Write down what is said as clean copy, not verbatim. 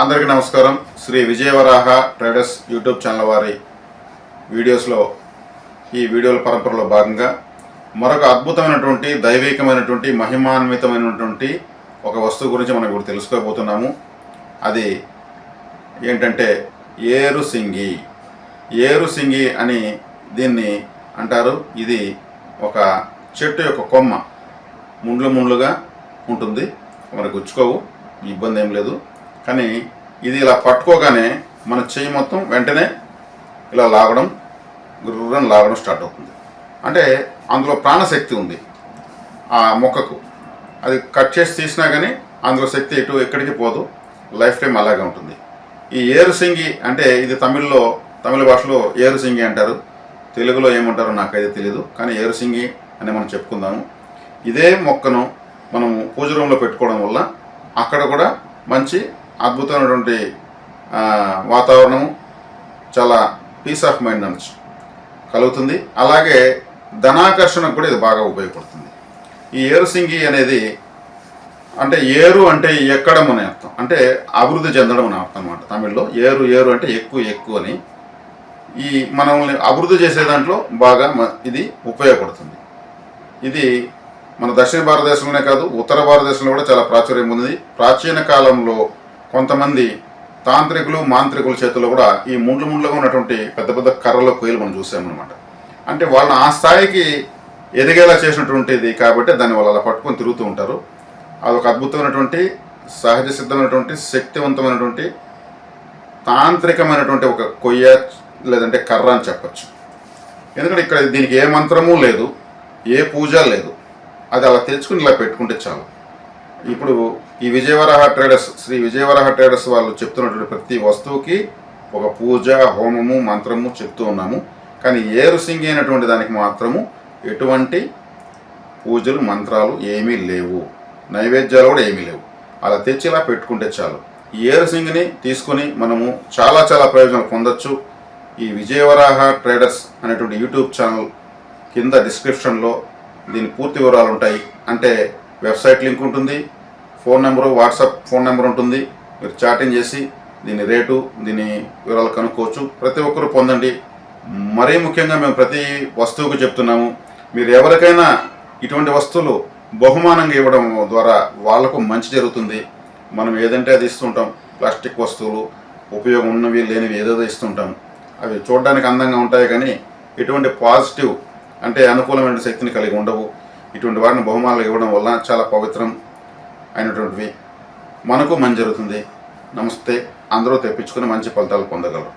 అందరికీ నమస్కారం. Shri విజయవరాహ traders YouTube channel వారి వీడియోస్లో ఈ వీడియోల పరంపరలో భాగంగా మరొక అద్భుతమైనటువంటి దైవికమైనటువంటి మహిమాన్వితమైనటువంటి ఒక వస్తువు గురించి మనం ఇప్పుడు తెలుసుకోబోతున్నాము. అది ఏంటంటే ఏరుసింగి. ఏరుసింగి అని దీన్ని అంటారు. ఇది ఒక చెట్టు యొక్క కొమ్మ, ముండ్లుగా ఉంటుంది. మనకు గుచ్చుకోవు, ఇబ్బంది ఏం లేదు. కానీ ఇది ఇలా పట్టుకోగానే మన చెయ్యి మొత్తం వెంటనే ఇలా లాగడం, గుర్రని లాగడం స్టార్ట్ అవుతుంది. అంటే అందులో ప్రాణశక్తి ఉంది ఆ మొక్కకు. అది కట్ చేసి తీసినా కానీ అందులో శక్తి ఎక్కడికి పోదు, లైఫ్ టైం అలాగే ఉంటుంది. ఈ ఏరుసింగి అంటే ఇది తమిళ భాషలో ఏరుసింగి అంటారు. తెలుగులో ఏమంటారో నాకైతే తెలియదు, కానీ ఏరుసింగి అని మనం చెప్పుకుందాము. ఇదే మొక్కను మనము పూజ రూమ్లో పెట్టుకోవడం వల్ల అక్కడ కూడా మంచి అద్భుతమైనటువంటి వాతావరణము, చాలా పీస్ ఆఫ్ మైండ్ అనొచ్చు కలుగుతుంది. అలాగే ధనాకర్షణకు కూడా ఇది బాగా ఉపయోగపడుతుంది. ఈ ఏరుసింగి అనేది అంటే ఏరు అంటే ఎక్కడం అనే అర్థం, అంటే అభివృద్ధి చెందడం అనే అర్థం అన్నమాట. తమిళ్లో ఏరు అంటే ఎక్కువ అని. ఈ మనల్ని అభివృద్ధి చేసే దాంట్లో బాగా ఇది ఉపయోగపడుతుంది. ఇది మన దక్షిణ భారతదేశంలోనే కాదు, ఉత్తర భారతదేశంలో కూడా చాలా ప్రాచుర్యం పొందింది. ప్రాచీన కాలంలో కొంతమంది తాంత్రికులు, మాంత్రికుల చేతుల్లో కూడా ఈ ముండ్లుగా ఉన్నటువంటి పెద్ద పెద్ద కర్రలో కొయ్యలు మనం చూసామన్నమాట. అంటే వాళ్ళని ఆ స్థాయికి ఎదిగేలా చేసినటువంటిది కాబట్టి దాన్ని వాళ్ళు అలా పట్టుకొని తిరుగుతూ ఉంటారు. అదొక అద్భుతమైనటువంటి, సహజ సిద్ధమైనటువంటి, శక్తివంతమైనటువంటి, తాంత్రికమైనటువంటి ఒక కొయ్య లేదంటే కర్ర అని చెప్పచ్చు. ఎందుకంటే ఇక్కడ దీనికి ఏ మంత్రము లేదు, ఏ పూజ లేదు. అది అలా తెచ్చుకుని ఇలా పెట్టుకుంటే చాలు. ఇప్పుడు ఈ విజయవరాహ ట్రేడర్స్, శ్రీ విజయవరాహ ట్రేడర్స్ వాళ్ళు చెప్తున్నటువంటి ప్రతి వస్తువుకి ఒక పూజ, హోమము, మంత్రము చెప్తూ ఉన్నాము. కానీ ఏరుసింగి అయినటువంటి దానికి మాత్రము ఎటువంటి పూజలు, మంత్రాలు ఏమీ లేవు, నైవేద్యాలు కూడా ఏమీ లేవు. అలా తెచ్చి ఇలా పెట్టుకుంటే చాలు. ఈ ఏరుసింగిని తీసుకొని మనము చాలా ప్రయోజనాలు పొందొచ్చు. ఈ విజయవరాహ ట్రేడర్స్ అనేటువంటి యూట్యూబ్ ఛానల్ కింద డిస్క్రిప్షన్లో దీని పూర్తి వివరాలు ఉంటాయి. అంటే వెబ్సైట్ లింక్ ఉంటుంది, phone number, WhatsApp phone number ఉంటుంది. మీరు చాటింగ్ చేసి దీని రేటు, దీని వివరాలు కనుక్కోవచ్చు. ప్రతి ఒక్కరూ పొందండి. మరీ ముఖ్యంగా మేము ప్రతి వస్తువుకు చెప్తున్నాము, మీరు ఎవరికైనా ఇటువంటి వస్తువులు బహుమానంగా ఇవ్వడం ద్వారా వాళ్లకు మంచి జరుగుతుంది. మనం ఏదంటే అది ఇస్తుంటాం. ప్లాస్టిక్ వస్తువులు, ఉపయోగం ఉన్నవి లేనివి ఏదేదో ఇస్తుంటాం. అవి చూడడానికి అందంగా ఉంటాయి, కానీ ఎటువంటి పాజిటివ్ అంటే అనుకూలమైన శక్తిని కలిగి ఉండవు. ఇటువంటి వారిని బహుమానాలు ఇవ్వడం వల్ల చాలా పవిత్రం అయినటువంటివి, మనకు మంచి జరుగుతుంది. నమస్తే. అందరూ తెప్పించుకుని మంచి ఫలితాలు పొందగలరు.